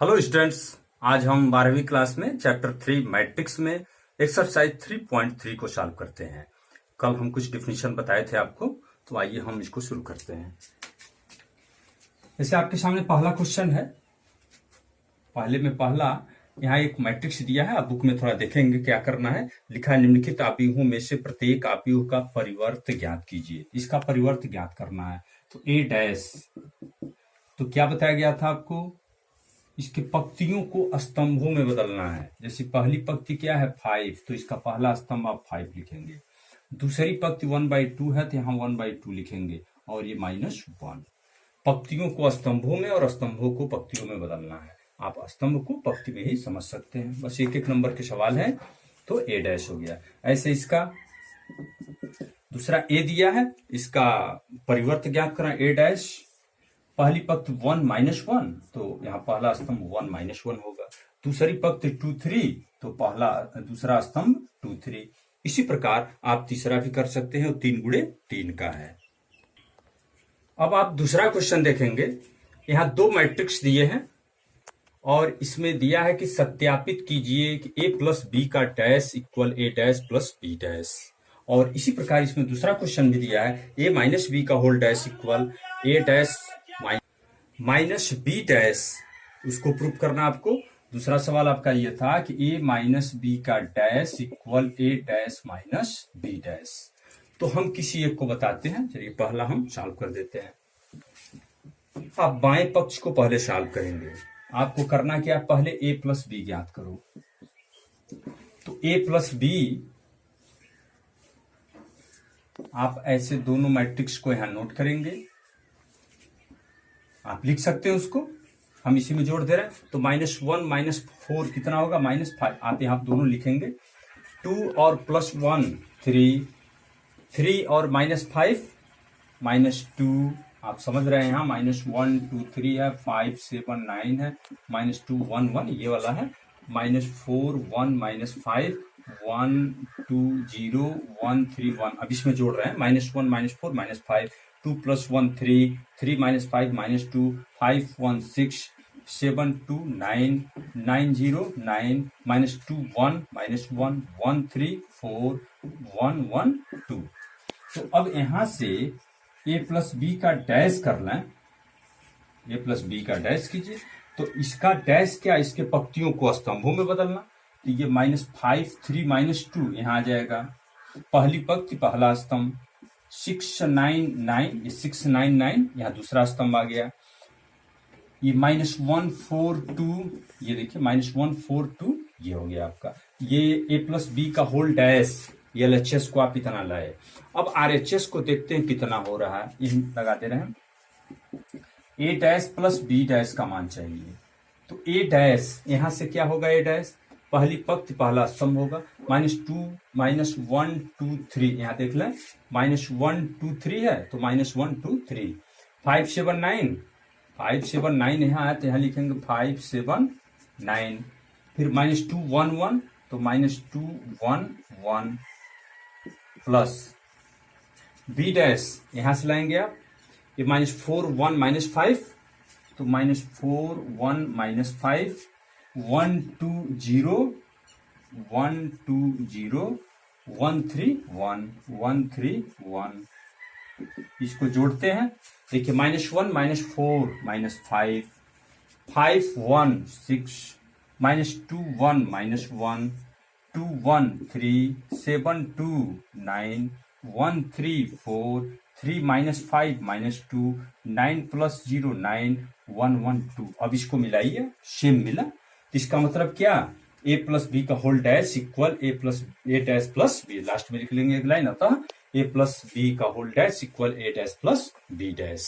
Hello students, आज हम 12वीं क्लास में चैप्टर 3 मैट्रिक्स में एक्सरसाइज 3.3 को सॉल्व करते हैं। कल हम कुछ डिफिनीशन बताए थे आपको, तो आइए हम इसको शुरू करते हैं। जैसे आपके सामने पहला क्वेश्चन है। पहला यहाँ एक मैट्रिक्स दिया है, आप बुक में थोड़ा देखेंगे क्या करना है। लिखा है निम्नलिखित आव्यूहों में से प्रत्येक आव्यूह का परिवर्त ज्ञात कीजिए। इसका परिवर्त ज्ञात करना है। तो ए डैश, तो क्या बताया गया था आपको, इसके पंक्तियों को स्तंभों में बदलना है। जैसे पहली पंक्ति क्या है 5, तो इसका पहला स्तंभ आप 5 लिखेंगे। दूसरी पंक्ति 1/2 है, तो यहाँ 1/2 लिखेंगे और ये -1। पंक्तियों को स्तंभों में और स्तंभों को पंक्तियों में बदलना है। आप स्तंभ को पंक्ति में ही समझ सकते हैं, बस एक एक नंबर के सवाल है। तो ए डैश हो गया। ऐसे इसका दूसरा ए दिया है, इसका परिवर्त ज्ञात करना। ए डैश पहली पंक्ति 1 -1, तो यहाँ पहला स्तंभ 1 -1 होगा। दूसरी पंक्ति 2 3, तो दूसरा स्तंभ 2 3। इसी प्रकार आप तीसरा भी कर सकते हैं, और 3 × 3 का है। अब आप दूसरा क्वेश्चन देखेंगे। यहाँ 2 मैट्रिक्स दिए हैं और इसमें दिया है कि सत्यापित कीजिए कि a + b का dash equal a dash + b dash. और इसी प्रकार इसमें दूसरा क्वेश्चन भी दिया है, a - b का whole dash equal a dash -b dash. उसको प्रूव करना आपको। दूसरा सवाल आपका ये था कि a - b का dash equal a dash -b dash. तो हम किसी एक को बताते हैं। चलिए पहला हम सॉल्व कर देते हैं। आप बाएं पक्ष को पहले सॉल्व करेंगे। आपको करना क्या, पहले a + b ज्ञात करो। तो a + b, आप ऐसे दोनों मैट्रिक्स को यहां नोट करेंगे। आप लिख सकते हैं उसको, हम इसी में जोड़ दे रहे हैं। तो -1 - 4 कितना होगा, -5। आप यहाँ दोनों लिखेंगे। 2 और +1 3, 3 और -5 -2। आप समझ रहे हैं, यहाँ -1 2 3 है, 5 7 9 है, -2 1 1 ये वाला है, -4 1 -5 1 2 0 1 3 1। अब इसमें जोड़ रहे हैं -1 -4 -5, 2 + 1 3, 3 - 5 -2, 5 1 6 7 2 9 9 0 9 -2 1 -1 1 3 4 1 1 2। तो अब यहां से a + b का डैश कर लें। a + b का डैश कीजिए। तो इसका डैश क्या, इसके पंक्तियों को स्तंभों में बदलना। तो ये -5 3 -2 यहाँ आ जाएगा। पहली पंक्ति पहला स्तंभ 6 9 9, ये 6 9 9 यहाँ दूसरा स्तंभ आ गया। ये -1 4 2, ये देखिए -1 4 2 ये हो गया आपका। ये a + b का होल डैश, ये LHS को आप इतना लाए। अब RHS को देखते हैं कितना हो रहा है। ये लगा दे रहे हैं। a डैश + b डैश का मान चाहिए। तो a डैश यहां से क्या होगा, a डैश पहली पंक्ति पहला स्तंभ होगा। -2 -1 2 3, यहाँ देख लें -1 2 3 है, तो -1 2 3। 5 7 9, 5 7 9 यहाँ है, तो यहाँ लिखेंगे 5 7 9। फिर -2 1 1, तो -2 1 1 प्लस b डैश यहां से लाएंगे आप। ये -4 1 -5, तो -4 1 -5 1 2 0 1 2 0 1 3 1 1 3 1। इसको जोड़ते हैं। देखिए -1 -4 -5 5 1 6 -2 1 -1 2 1 3 7 2 9 1 3 4 3 -5 -2 9 + 0 9 1 1 2। अब इसको मिलाइए, सेम मिला। इसका मतलब क्या, a + b का whole dash equal a dash + b। Last में लिख लेंगे एक लाइन, अतः a + b का whole dash equal a dash + b dash.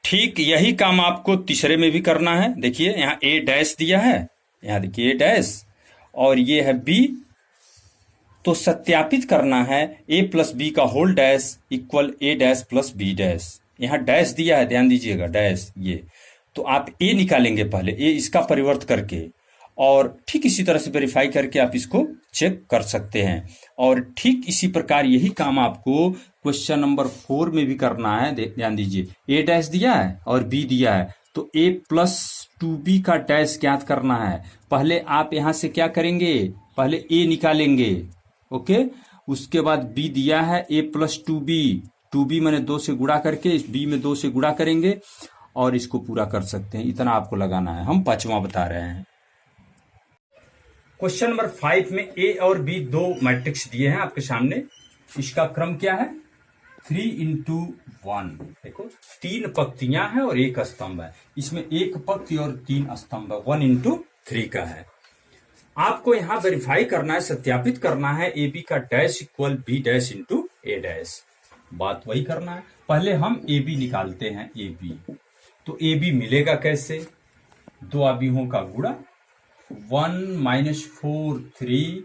ठीक यही काम आपको तीसरे में भी करना है। देखिए यहाँ a डैश दिया है, यहाँ देखिए a डैश, और ये है b। तो सत्यापित करना है a + b का whole dash equal a dash + b dash. यहाँ डैश दिया है, ध्यान दीजिएगा, डैश ये। तो आप a निकालेंगे पहले, a इसका परिवर्त करके, और ठीक इसी तरह से वेरीफाई करके आप इसको चेक कर सकते हैं। और ठीक इसी प्रकार यही काम आपको क्वेश्चन नंबर 4 में भी करना है। ध्यान दीजिए, a डैश दिया है और b दिया है, तो a प्लस 2b का डैश ज्ञात करना है। पहले आप यहां से क्या करेंगे, पहले a निकालेंगे, ओके। उसके बाद b दिया है a प्लस 2b मैंने 2 से गुणा करके इस b में 2 से गुणा करेंगे और इसको पूरा कर सकते हैं। इतना आपको लगाना है, हम पांचवां बता रहे हैं। क्वेश्चन नंबर 5 में a और b दो मैट्रिक्स दिए हैं आपके सामने। इसका क्रम क्या है, 3:1। देखो 3 पंक्तियां हैं और 1 स्तंभ है। इसमें 1 पंक्ति और 3 स्तंभ है, 1:3 का है। आपको यहां वेरीफाई करना है, सत्यापित करना है ए बी का dash equal B dash into A dash. बात वही करना है। पहले हम ए बी निकालते हैं, ए बी। तो ए बी मिलेगा कैसे, दो आबियों का गुणा, 1 - 4 3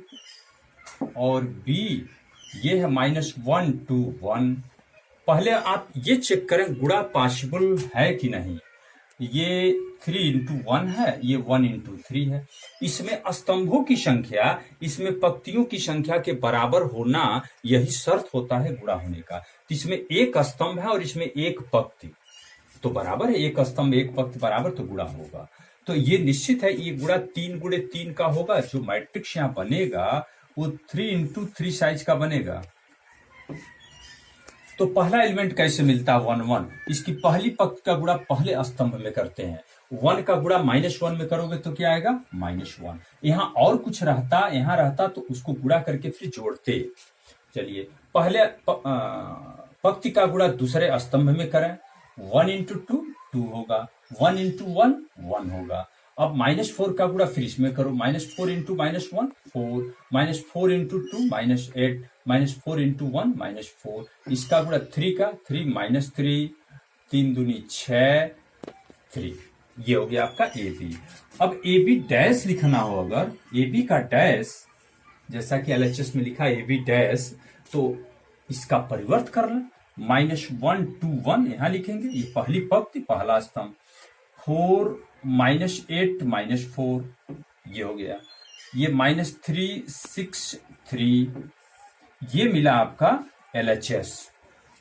और b ये है -1 2 1। पहले आप ये चेक करें गुणा पॉसिबल है कि नहीं। ये 3:1 है, ये 1:3 है। इसमें स्तंभों की संख्या, इसमें पंक्तियों की संख्या के बराबर होना, यही शर्त होता है गुणा होने का। तो इसमें 1 स्तंभ है और इसमें 1 पंक्ति, तो बराबर है, 1 स्तंभ 1 पंक्ति बराबर, तो गुणा होगा। तो ये निश्चित है, ये गुणा 3 का होगा। जो मैट्रिक्स यहाँ बनेगा वो 3:3 साइज का बनेगा। तो पहला एलिमेंट कैसे मिलता है, 1 1। इसकी पहली पंक्ति का गुणा पहले स्तंभ में करते हैं। 1 का गुणा -1 में करोगे तो क्या आएगा, -1। यहाँ और कुछ रहता, यहाँ रहता तो उसको गुणा करके फिर जोड़ते। चलिए पहले पंक्ति का गुणा दूसरे स्तंभ में करें, 1:2 2 होगा, 1:1 1 होगा। अब -4 का गुणा फिर इसमें करो, -4 × -1 4, -4 × 2 -8, -4 × 1 -4। इसका गुणा 3 का 3 -3, 3 दूनी 6 3। ये हो गया आपका ए बी। अब ए बी डैश लिखना हो, अगर ए बी का डैश जैसा कि एलएचएस में लिखा ए बी डैश, तो इसका परिवर्त कर लें, -1 2 1 यहां लिखेंगे, ये पहली पंक्ति पहला स्तंभ, 4 -8 -4 ये हो गया, ये -3 6 3 ये मिला आपका LHS।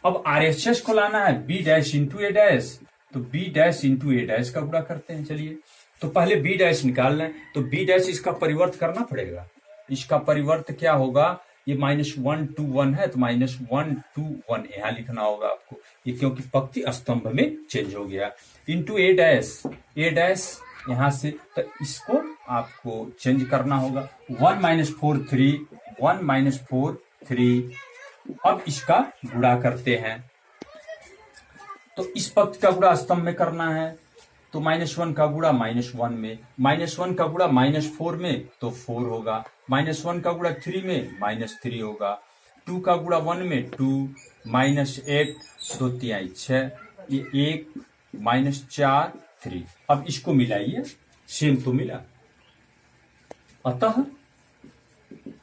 अब RHS को लाना है, B dash into A dash, तो B dash into A dash का गुणा करते हैं। चलिए तो पहले B डैश निकाल लें, तो B डैश इसका परिवर्त करना पड़ेगा। इसका परिवर्त क्या होगा, ये -1 2 1 है, तो -1 2 1 यहां लिखना होगा आपको, ये क्योंकि पंक्ति स्तंभ में चेंज हो गया। इंटू ए डैश यहां से, तो इसको आपको चेंज करना होगा, 1 - 4 3 1 - 4 3। अब इसका गुणा करते हैं, तो इस पंक्ति का गुणा स्तंभ में करना है, तो -1 का गुणा -1 में, -1 का गुणा -4 में तो 4 होगा, -1 का गुणा 3 में -3 होगा, 2 का गुणा 1 में 2, -8 2 3 6, ये 1 -4 3। अब इसको मिलाइए, सेम तो मिला। अतः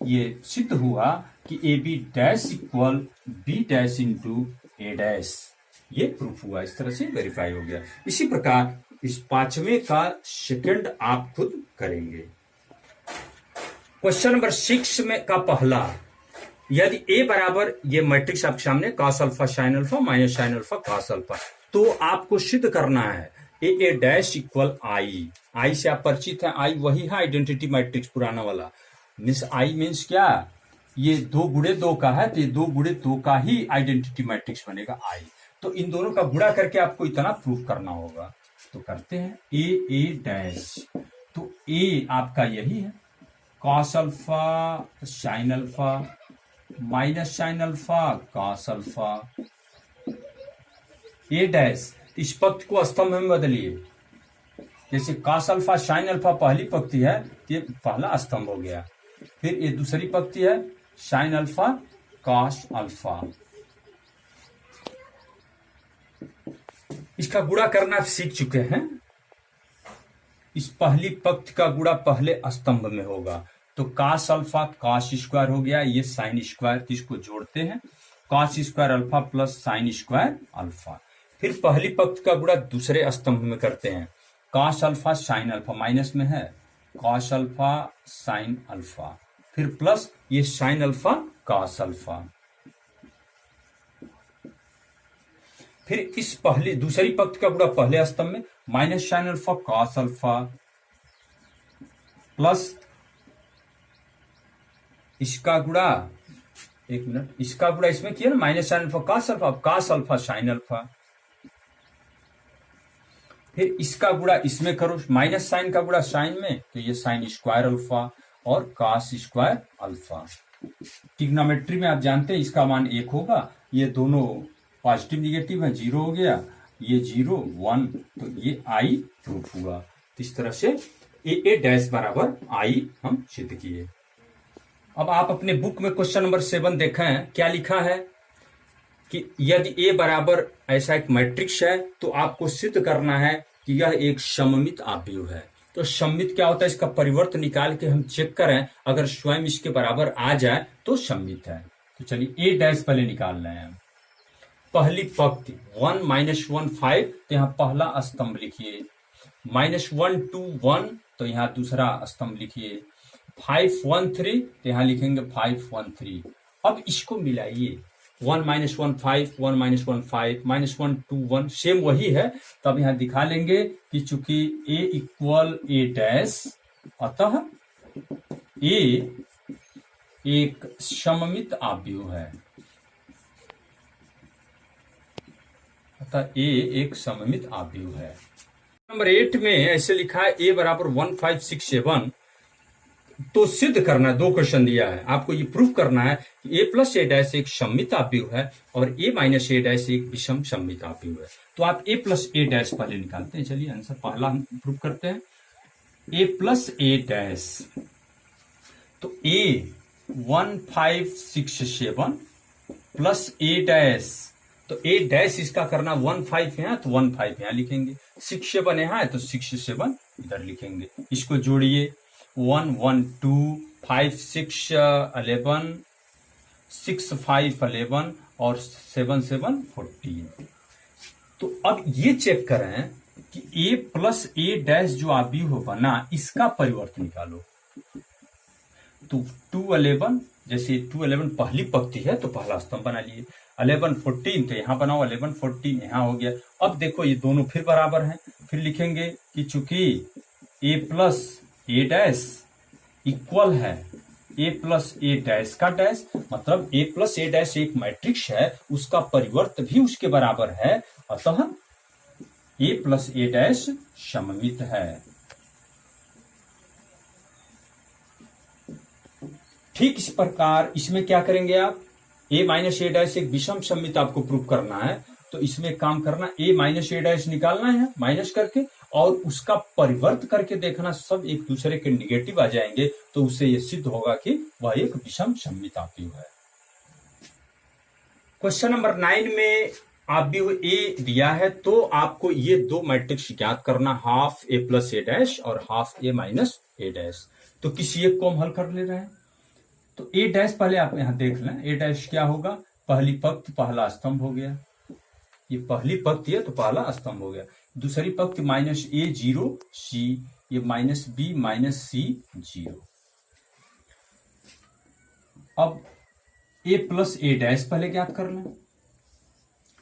ये सिद्ध हुआ कि A B dash equal B dash into A dash. ये प्रूफ हुआ, इस तरह से वेरीफाई हो गया। इसी प्रकार इस पांचवें का सेकंड आप खुद करेंगे। क्वेश्चन नंबर 6 में का पहला, यदि ए बराबर, ये मैट्रिक्स आपके सामने cos अल्फा sin अल्फा minus sin alpha cos alpha, तो आपको सिद्ध करना है ए डैश इक्वल आई से आप परिचित हैं, आई वही है आइडेंटिटी मैट्रिक्स पुराना वाला। मीन्स आई मीन्स क्या, ये 2 × 2 का है, तो ये 2 × 2 का ही आइडेंटिटी मैट्रिक्स बनेगा आई। तो इन दोनों का गुणा करके आपको इतना प्रूफ करना होगा। तो करते हैं, ए डैश, तो ए आपका यही है cos अल्फा sin अल्फा minus sin alpha cos alpha. A dash, इस पंक्ति को स्तंभ में बदलिए, जैसे cos अल्फा sin अल्फा पहली पंक्ति है, ये पहला स्तंभ हो गया, फिर ये दूसरी पंक्ति है sin अल्फा cos अल्फा। इसका गुणा करना आप सीख चुके हैं। इस पहली पंक्ति का गुणा पहले स्तंभ में होगा, तो cos अल्फा cos स्क्वायर हो गया, ये sin स्क्वायर, तो इसको जोड़ते हैं, cos square alpha plus sin square alpha. फिर पहली पंक्ति का गुणा दूसरे स्तंभ में करते हैं, cos अल्फा sin अल्फा, माइनस में है cos अल्फा sin अल्फा, फिर प्लस ये sin अल्फा cos अल्फा। फिर इस पहले दूसरी पक्ष का गुणा पहले स्तंभ में minus sine alpha cos alpha plus इसका गुणा, एक मिनट, इसका गुणा इसमें किया ना minus sine alpha cos alpha, अब कॉस अल्फा साइन अल्फा, फिर इसका गुणा इसमें करो माइनस साइन का गुणा साइन में, तो ये साइन स्क्वायर अल्फा और कॉस स्क्वायर अल्फा। ट्रिग्नोमेट्री में आप जानते हैं इसका मान 1 होगा, ये दोनों पॉजिटिव निगेटिव है, 0 हो गया, ये 0 1, तो ये आई प्रूफ हुआ। तो इस तरह से ए डैश बराबर आई हम सिद्ध किए। अब आप अपने बुक में क्वेश्चन नंबर 7 देखें, क्या लिखा है कि यदि ए बराबर ऐसा एक मैट्रिक्स है तो आपको सिद्ध करना है कि यह एक सममित आव्यूह है। तो सममित क्या होता है, इसका परिवर्त निकाल के हम चेक करें, अगर स्वयं इसके बराबर आ जाए तो सममित है। तो चलिए ए डैश पहले निकाल रहे हैं। पहली पंक्ति 1 -1 5, तो यहाँ पहला स्तंभ लिखिए, -1 2 1, तो यहाँ दूसरा स्तंभ लिखिए, 5 1 3, तो यहाँ लिखेंगे 5 1 3। अब इसको मिलाइए, 1 -1 5 1 -1 5 -1 2 1 सेम वही है, तब यहाँ दिखा लेंगे कि चूंकि a इक्वल a डैश, अतः a एक सममित आव्यूह है, अतः a एक सममित आव्यूह है। नंबर 8 में ऐसे लिखा है a बराबर 1 5 6 7, तो सिद्ध करना है, 2 क्वेश्चन दिया है, आपको ये प्रूफ करना है कि a प्लस a डैश एक सममित आव्यूह है और a माइनस a डैश एक विषम सममित आव्यूह है। तो आप a प्लस a डैश पहले निकालते हैं। चलिए आंसर पहला हम प्रूफ करते हैं, a प्लस a डैश, तो a 1 5 6 7 प्लस a डैश, तो a डैश इसका करना 1 5 यहाँ, तो 1 5 यहाँ लिखेंगे, 6 7 यहाँ है तो 6 7 इधर लिखेंगे। इसको जोड़िए, 1 1 2 5 6 11 6 5 11 और 7 7 14। तो अब ये चेक करें कि a प्लस a डैश जो आव्यूह बना, इसका परिवर्त निकालो। तो 2 11, जैसे 2 11 पहली पंक्ति है तो पहला स्तंभ बना लिए, 11 14, तो यहां बनाओ 11 14 यहां हो गया। अब देखो ये दोनों फिर बराबर हैं, फिर लिखेंगे कि चूंकि a plus a dash equal है a प्लस a डैश का डैश, मतलब a प्लस a डैश एक मैट्रिक्स है, उसका परिवर्त भी उसके बराबर है, अतः a प्लस a डैश सममित है। ठीक इस प्रकार इसमें क्या करेंगे आप, a माइनस a डैश एक विषम सममित आपको प्रूफ करना है, तो इसमें काम करना, a माइनस a डैश निकालना है माइनस करके, और उसका परिवर्त करके देखना, सब एक दूसरे के निगेटिव आ जाएंगे, तो उससे यह सिद्ध होगा कि वह एक विषम सममित आव्यूह है। क्वेश्चन नंबर 9 में आव्यूह ए दिया है, तो आपको ये 2 मैट्रिक्स ज्ञात करना, half a plus a dash और half a minus a dash. तो किसी एक को हम हल कर ले रहे हैं, तो a डैश पहले आप यहां देख लें, a डैश क्या होगा, पहली पंक्ति पहला स्तंभ हो गया, ये पहली पंक्ति है तो पहला स्तंभ हो गया, दूसरी पंक्ति माइनस a 0 c, ये माइनस b माइनस c 0। अब a प्लस a डैश पहले ज्ञात कर लें,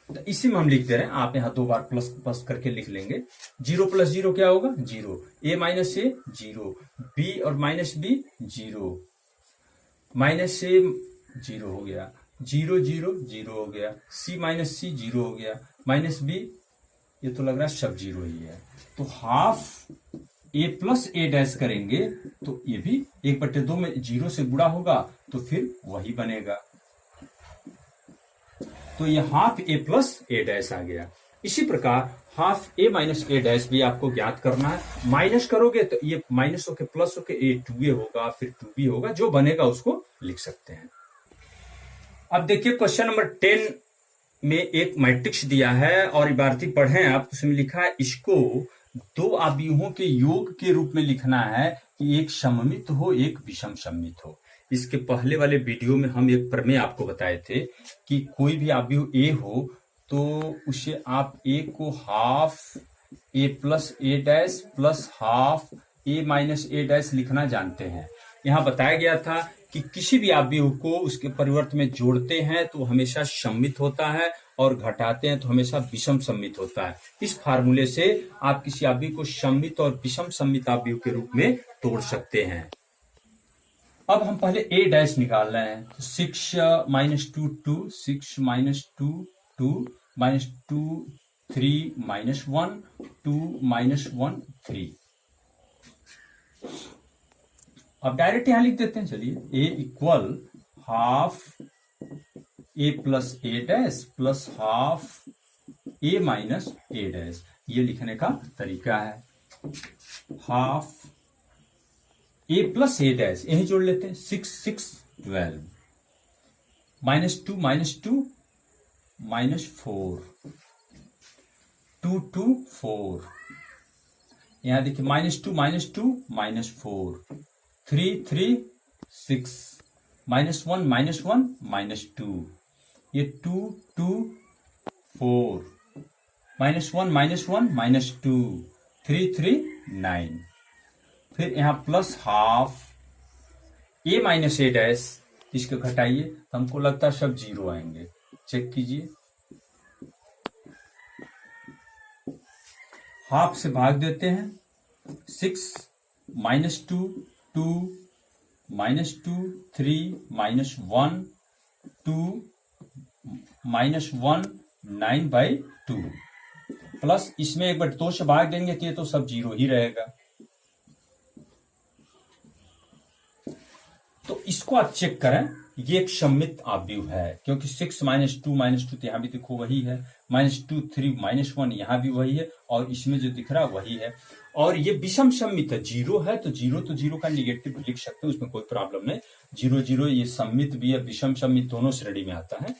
तो इसी में हम लिख दे रहे हैं, आप यहां 2 बार प्लस प्लस करके लिख लेंगे, 0 प्लस 0 क्या होगा 0, a माइनस a 0, b और माइनस b 0, माइनस से 0 हो गया, 0 0 0 हो गया, c माइनस c 0 हो गया, माइनस b, ये तो लग रहा है सब 0 ही है, तो half a plus a dash करेंगे तो ये भी 1/2 में 0 से गुणा होगा, तो फिर वही बनेगा, तो ये half a plus a dash आ गया। इसी प्रकार half a minus a dash भी आपको ज्ञात करना है, माइनस करोगे तो ये माइनस होके प्लस होके a 2a होगा, फिर 2b होगा, जो बनेगा उसको लिख सकते हैं। अब देखिए क्वेश्चन नंबर 10 में एक मैट्रिक्स दिया है और इबारती पढ़ें आप, उसमें लिखा है इसको 2 आव्यूहों के योग के रूप में लिखना है कि एक सममित हो एक विषम सममित हो। इसके पहले वाले वीडियो में हम एक प्रमेय आपको बताए थे कि कोई भी आव्यूह a हो तो उसे आप a को half a plus a dash plus half a minus a dash लिखना जानते हैं। यहाँ बताया गया था कि किसी भी आव्यूह को उसके परिवर्त में जोड़ते हैं तो हमेशा सममित होता है और घटाते हैं तो हमेशा विषम सम्मित होता है। इस फार्मूले से आप किसी आव्यूह को सम्मित और विषम सम्मित आव्यूह के रूप में तोड़ सकते हैं। अब हम पहले a डैश निकाल रहे हैं। 6 minus 2 2, 6 minus 2 2, minus 2 3 minus 1 2 minus 1 3। अब डायरेक्ट यहां लिख देते हैं। चलिए a equal half a plus A dash plus half a minus A dash, ये लिखने का तरीका है। Half a plus A dash यही जोड़ लेते हैं। 6 6 12 माइनस 2 माइनस 2 माइनस 4 2 2 4, यहां देखिए माइनस 2 माइनस 4 3 3 6 माइनस 1 माइनस 2, ये 2 2 4 माइनस 1 माइनस 2 3 3 9, फिर यहां plus half a minus A dash, इसको घटाइए तो हमको लगता है सब जीरो आएंगे। चेक कीजिए, हाफ से भाग देते हैं। 6 minus 2 2 minus 2 3 minus 1 2 minus 1 9/2, plus इसमें एक बार 2 से भाग देंगे तो ये तो सब जीरो ही रहेगा। तो इसको आप चेक करें, ये एक सम्मित आव्यूह है, क्योंकि 6 माइनस 2 तो यहां भी देखो वही है, माइनस 2 3 माइनस 1 यहां भी वही है, और इसमें जो दिख रहा है वही है। और ये विषम सम्मित है, जीरो है तो जीरो का निगेटिव लिख सकते हैं, उसमें कोई प्रॉब्लम नहीं। 0 0 ये सम्मित भी है, विषम सम्मित दोनों श्रेणी में आता है।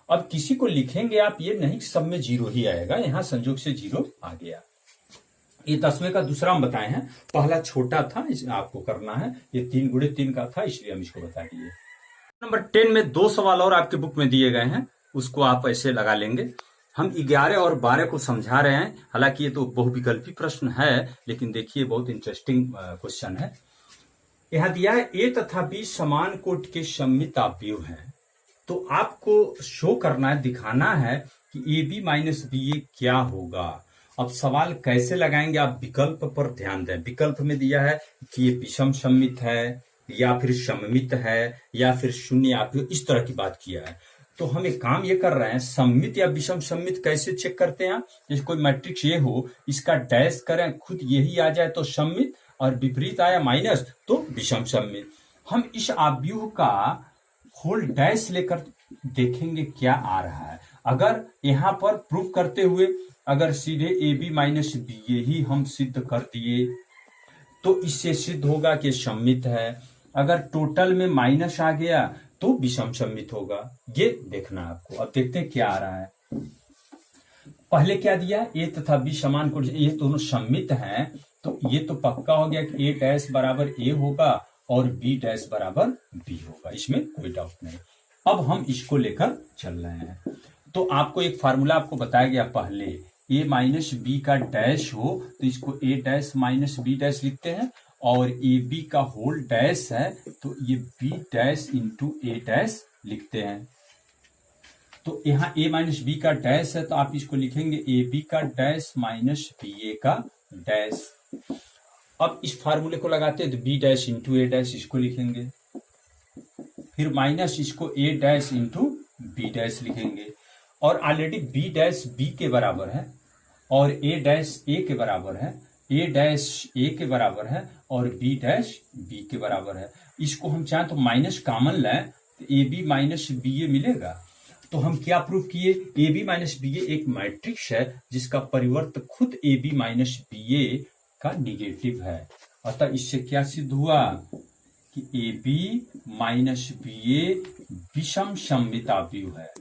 अब किसी को लिखेंगे आप, ये नहीं सब में जीरो ही आएगा, यहां संयोग से जीरो आ गया। ये 10वें का दूसरा हम बताए हैं, पहला छोटा था, इसमें आपको करना है, ये 3 गुणे 3 का था, इसलिए हम इसको बता दिए। नंबर 10 में 2 सवाल और आपके बुक में दिए गए हैं, उसको आप ऐसे लगा लेंगे। हम 11 और 12 को समझा रहे हैं, हालांकि ये तो बहुविकल्पी प्रश्न है, लेकिन देखिए बहुत इंटरेस्टिंग क्वेश्चन है। यहां दिया है a तथा b समान कोट के सम्मित आव्यूह हैं, तो आपको शो करना है, दिखाना है कि ab माइनस ba क्या होगा। अब सवाल कैसे लगाएंगे, आप विकल्प पर ध्यान दें। विकल्प में दिया है कि ये विषम सम्मित है, या फिर सममित है, या फिर शून्य आव्यूह, इस तरह की बात किया है। तो हम एक काम ये कर रहे हैं, सम्मित या विषम सम्मित कैसे चेक करते हैं। जैसे कोई मैट्रिक्स ये हो, इसका डैश करें, खुद यही आ जाए तो सम्मित, और विपरीत आया माइनस तो विषम सम्मित। हम इस आव्यूह का होल डैश लेकर देखेंगे क्या आ रहा है। अगर यहां पर प्रूफ करते हुए अगर सीधे ए बी माइनस बी ही हम सिद्ध कर दिए तो इससे सिद्ध होगा कि सम्मित है। अगर टोटल में माइनस आ गया तो विषम सम्मित होगा, ये देखना आपको। अब देखते हैं क्या आ रहा है। पहले क्या दिया, ए तथा बी समान कोट, ये दोनों सम्मित हैं, तो ये तो पक्का हो गया कि ए डैश बराबर ए होगा और बी डैश बराबर बी होगा, इसमें कोई डाउट नहीं। अब हम इसको लेकर चल रहे हैं, तो आपको एक फार्मूला आपको बताया गया पहले, ए माइनस बी का डैश हो तो इसको ए डैश माइनस बी डैश लिखते हैं, और ए बी का होल डैश है तो ये B dash into A dash लिखते हैं। तो यहाँ ए माइनस बी का डैश है तो आप इसको लिखेंगे ए बी का डैश माइनस बी ए का डैश। अब इस फार्मूले को लगाते हैं तो B dash into A dash इसको लिखेंगे, फिर माइनस इसको ए डैश इंटू बी डैश लिखेंगे, और ऑलरेडी बी डैश बी के बराबर है और ए डैश ए के बराबर है, ए डैश ए के बराबर है और बी डैश बी के बराबर है। इसको हम चाहें तो माइनस कॉमन लें तो ए बी माइनस बी ए मिलेगा। तो हम क्या प्रूफ किए, ए बी माइनस बी ए एक मैट्रिक्स है जिसका परिवर्त खुद ए बी माइनस बी ए का निगेटिव है। अतः इससे क्या सिद्ध हुआ कि ए बी माइनस बी ए विषम सम्मित आव्यूह है।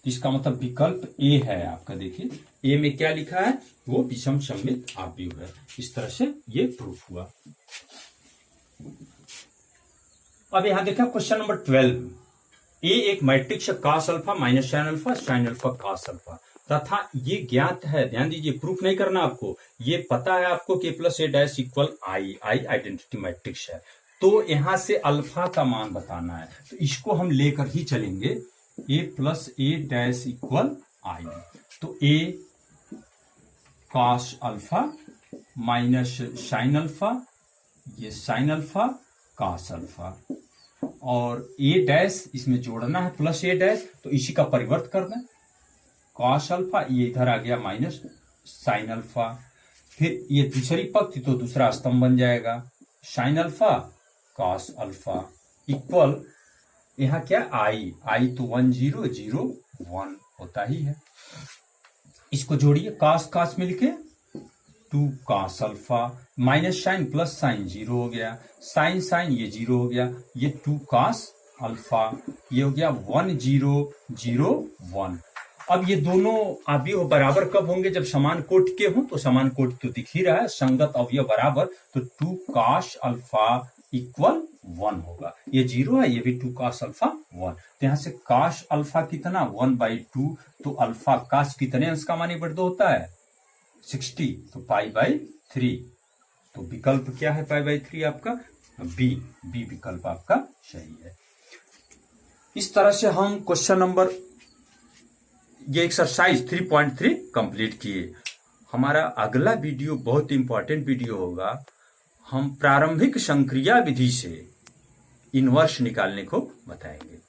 इसका मतलब विकल्प ए है आपका। देखिए ए में क्या लिखा है, वो विषम सम्मित आव्यूह है। इस तरह से ये प्रूफ हुआ। अब यहां देखा क्वेश्चन नंबर 12, ए एक matrix cos alpha minus sine alpha cos alpha तथा ये ज्ञात है। ध्यान दीजिए, प्रूफ नहीं करना आपको, ये पता है आपको कि plus A dash equal I identity matrix है। तो यहां से अल्फा का मान बताना है, तो इसको हम लेकर ही चलेंगे A plus A dash equal I. तो A cos alpha minus sine alpha, ये साइन अल्फा कॉस अल्फा, और ए डैश इसमें जोड़ना है प्लस ए डैश, तो इसी का परिवर्त कर दें, कॉस अल्फा, ये इधर आ गया माइनस साइन अल्फा, फिर ये दूसरी पंक्ति तो दूसरा स्तंभ बन जाएगा, sign alpha cos alpha equal यहाँ क्या आई, आई तो 1 0 0 1 होता ही है। इसको जोड़िए, कॉस कॉस मिलके 2 cos alpha, minus sine plus sine 0 हो गया, साइन साइन ये 0 हो गया, ये 2 कॉस अल्फा, ये हो गया 1 0 0 1। अब ये दोनों अवयव बराबर कब होंगे, जब समान कोटि के हों, तो समान कोटि तो दिख ही रहा है, संगत अवयव बराबर, तो 2 कॉस अल्फा इक्वल 1 होगा, ये 0 है, ये भी 2 कॉस अल्फा 1, तो यहां से कॉस अल्फा कितना 1/2, तो अल्फा कॉस कितने अंश का मानीबद्ध होता है 60, तो π/3, तो विकल्प क्या है π/3 आपका बी, बी विकल्प आपका सही है। इस तरह से हम क्वेश्चन नंबर ये एक्सरसाइज 3.3 कंप्लीट किए। हमारा अगला वीडियो बहुत इंपॉर्टेंट वीडियो होगा, हम प्रारंभिक संक्रिया विधि से इनवर्स निकालने को बताएंगे।